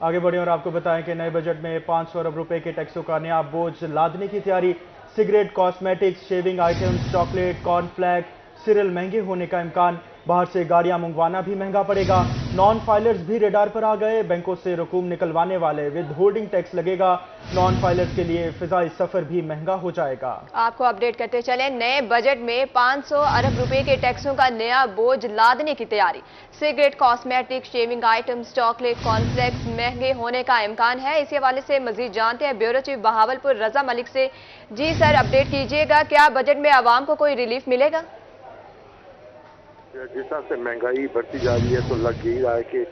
आगे बढ़े और आपको बताएं कि नए बजट में 500 अरब रुपए के टैक्सों का नया बोझ लादने की तैयारी। Cigarette, cosmetics, shaving items, chocolate, cornflakes, serial महंगे होने का इम्कान। बाहर से गाड़ियां मंगवाना भी महंगा पड़ेगा। नॉन फाइलर्स भी रेडार पर आ गए। बैंकों से रकूम निकलवाने वाले विद होल्डिंग टैक्स लगेगा। नॉन फाइलर्स के लिए फिजाई सफर भी महंगा हो जाएगा। आपको अपडेट करते चले, नए बजट में 500 अरब रुपए के टैक्सों का नया बोझ लादने की तैयारी। Cigarette, cosmetic, shaving items, chocolate, cornflakes महंगे होने का इम्कान है। इसी हवाले से मजीद जानते हैं ब्यूरो चीफ बहावलपुर रजा मलिक से। जी सर, अपडेट कीजिएगा, क्या बजट में आवाम को कोई रिलीफ मिलेगा? जिस तरह से महंगाई बढ़ती जा रही है तो लग यही रहा है कि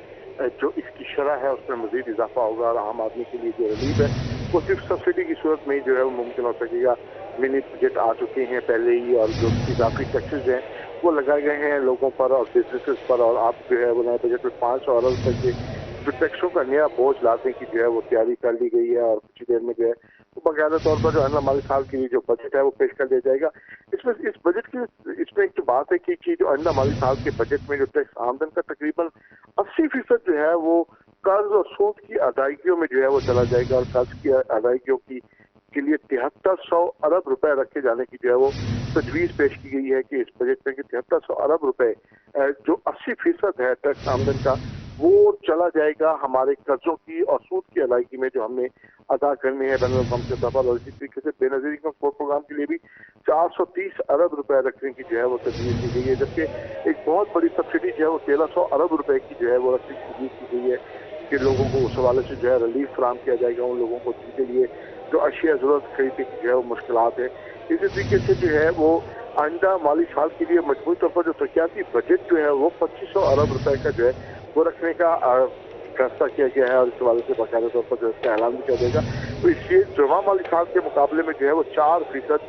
जो इसकी शरह है उसमें मजीद इजाफा होगा और आम आदमी के लिए जो रिलीफ है वो सिर्फ सब्सिडी की सूरत में ही जो है वो मुमकिन हो सकेगा। मिनी बजट आ चुके हैं पहले ही और जो इजाफी टैक्सेस हैं वो लगाए गए हैं लोगों पर और बिजनेसेस पर, और आप जो है वो नए बजट में 500 अरब तक के जो टैक्सों का नया बोझ लाने की जो है वो तैयारी कर ली गई है और कुछ देर में जो है वो बाकायदा तौर पर जो आने वाले साल के लिए जो बजट है वो पेश कर दिया जाएगा। इसमें इस बजट की इसमें एक जो बात है कि जो आने वाले साल के बजट में जो टैक्स आमदन का तकरीबन 80% जो है वो कर्ज और सूद की अदायगियों में जो है वो चला जाएगा और कर्ज की अदायगियों की के लिए 7300 अरब रुपए रखे जाने की जो है वो तजवीज पेश की गई है कि इस बजट में 7300 अरब रुपए जो 80% है टैक्स आमदन का वो चला जाएगा हमारे कर्जों की और सूद की अदायगी में जो हमने अदा करने हैं बैनुल अक़वामी सतह पर। और इसी तरीके से बेनजीर इनकम सपोर्ट प्रोग्राम के लिए भी 430 अरब रुपए रखने की जो है वो तजवीज की गई है, जबकि एक बहुत बड़ी सब्सिडी जो है वो 1300 अरब रुपए की जो है वो रखने की तजवीज की गई है कि लोगों को उस हवाले से जो है रिलीफ फराहम किया जाएगा उन लोगों को जिनके लिए जो अशिया जरूरत खरीदने की जो है वो मुश्किलात है। इसी तरीके से जो है वो आइंदा माली साल के लिए मजबूत तौर पर जो तरक्याती बजट जो है वो 2500 अरब रुपए का जो है वो रखने का फैसला किया गया है और इस हवाले से बाकायदा तौर पर जो इसका ऐलान भी किया जाएगा। तो इसलिए जमा माली साल के मुकाबले में जो है वो 4%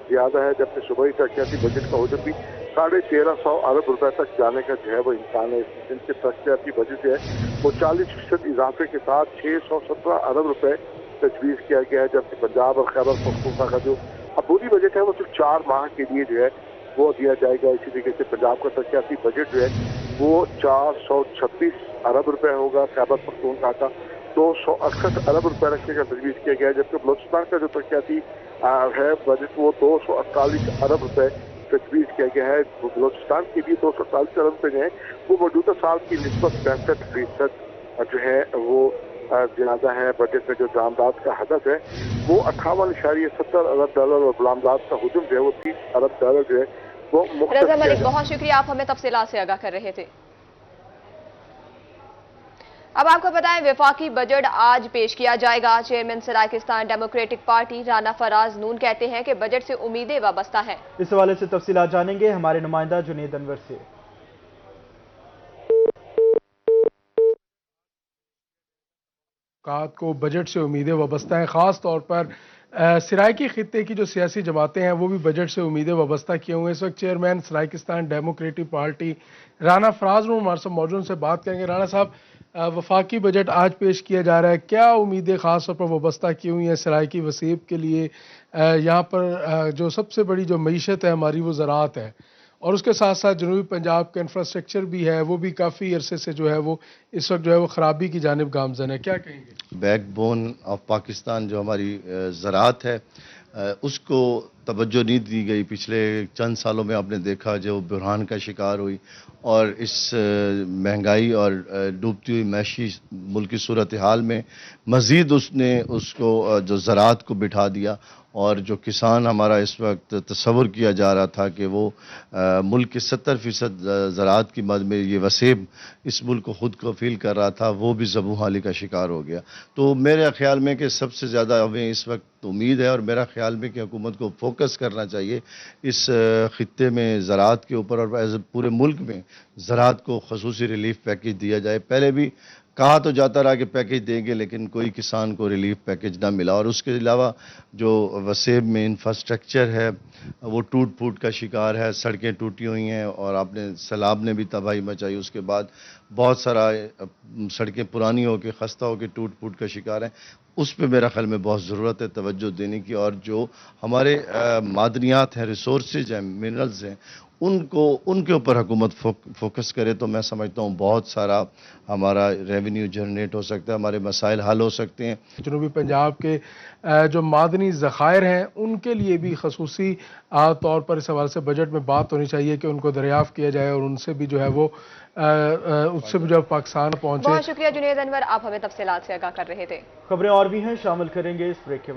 ज्यादा है, जबकि सूबाई तरक्याती बजट का हजम भी 1350 अरब रुपए तक जाने का जो है वो इम्कान है। जिनके तरक्याती बजट जो है वो 40% इजाफे के साथ 617 अरब रुपए तजवीज किया गया है, जबकि पंजाब और खैबर पख्तूनख्वा का जो अबूरी बजट है वो सिर्फ 4 माह के लिए जो है वो दिया जाएगा। इसी तरीके से पंजाब का तरक्याती बजट जो है वो 426 अरब रुपए होगा, खैबर पख्तूनख्वा का 268 अरब रुपए रखने का तजवीज किया गया है, जबकि बलोचिस्तान का जो तरक्याती है बजट वो 248 अरब रुपए तजवीज किया गया है। बलोचिस्तान के लिए 248 अरब रुपए जो है वो मौजूदा साल की निस्बत 65% जो है वो ज्यादा है। बजट में जो बरामदात का हदफ है वो 58.70 अरब डॉलर और बरामदात का हुजूम जो है वो 30 अरब डॉलर जो है वो रजा मलिक, बहुत शुक्रिया, आप हमें तफसीलात से आगाह कर रहे थे। अब आपको बताएं, वफाकी बजट आज पेश किया जाएगा। चेयरमैन सराकिस्तान डेमोक्रेटिक पार्टी राना फराज नून कहते हैं कि बजट से उम्मीदें वाबस्ता हैं। इस हवाले से तफसीलात जानेंगे हमारे नुमाइंदा जुनेद अनवर से। को बजट से उम्मीदें वाबस्ता हैं, ख़ास तौर पर सराइकी खित्ते की जो सियासी जमातें हैं वो भी बजट से उम्मीदें वाबस्ता किए हुए हैं। इस वक्त चेयरमैन सराकिस्तान डेमोक्रेटिक पार्टी राना फराज नून हमारे साथ मौजूद से बात करेंगे। राना साहब, वफाकी बजट आज पेश किया जा रहा है, क्या उम्मीदें ख़ास तौर पर वाबस्ता की हुई हैं सराइकी वसीब के लिए? यहाँ पर जो सबसे बड़ी जो मईशत है हमारी वो ज़राअत है और उसके साथ साथ जनूबी पंजाब का इंफ्रास्ट्रक्चर भी है, वो भी काफ़ी अरसे से जो है वो इस वक्त जो है वो ख़राबी की जानिब गामजन है, क्या कहेंगे? बैकबोन ऑफ पाकिस्तान जो हमारी ज़राअत है उसको तवज्जो नहीं दी गई। पिछले चंद सालों में आपने देखा जो बुरहान का शिकार हुई और इस महंगाई और डूबती हुई मैशी मुल्क की सूरत हाल में मज़ीद उसने उसको जो ज़राअत को बिठा दिया और जो किसान हमारा इस वक्त तस्वर किया जा रहा था कि वो मुल्क के 70% ज़राअत की मद में ये वसेब इस मुल्क को ख़ुद कफ़ील कर रहा था, वो भी ज़बू हाली का शिकार हो गया। तो मेरे ख्याल में कि सबसे ज़्यादा हमें इस वक्त उम्मीद है और मेरा ख्याल में कि हुकूमत को फोकस करना चाहिए इस खित्ते में ज़राअत के ऊपर और पूरे मुल्क में ज़राअत को ख़ुसूसी रिलीफ पैकेज दिया जाए। पहले भी कहा तो जाता रहा कि पैकेज देंगे, लेकिन कोई किसान को रिलीफ पैकेज ना मिला और उसके अलावा जो वसेब में इंफ्रास्ट्रक्चर है वो टूट फूट का शिकार है, सड़कें टूटी हुई हैं और आपने सैलाब ने भी तबाही मचाई। उसके बाद بہت سارا سڑکیں پرانی ہو کے خستہ ہو کے ٹوٹ پھوٹ کا شکار ہیں. اس پہ میرا خیال میں بہت ضرورت ہے توجہ دینے کی, اور جو ہمارے معدنیات ہیں, ریسورسز ہیں, منرلز ہیں, ان کے اوپر حکومت فوکس کرے تو میں سمجھتا ہوں بہت سارا ہمارا ریونیو جنریٹ ہو سکتا ہے, ہمارے مسائل حل ہو سکتے ہیں. جنوبی پنجاب کے جو معدنی ذخائر ہیں ان کے لیے بھی خصوصی طور پر اس حوالے سے بجٹ میں بات ہونی چاہیے کہ ان کو دریافت کیا جائے اور ان سے بھی جو ہے وہ اس سے بھی جو پاکستان پہنچے. بہت شکریہ جنید انور, آپ ہمیں تفصیلات سے آگاہ کر رہے تھے. خبریں اور بھی ہیں, شامل کریں گے اس بریک کے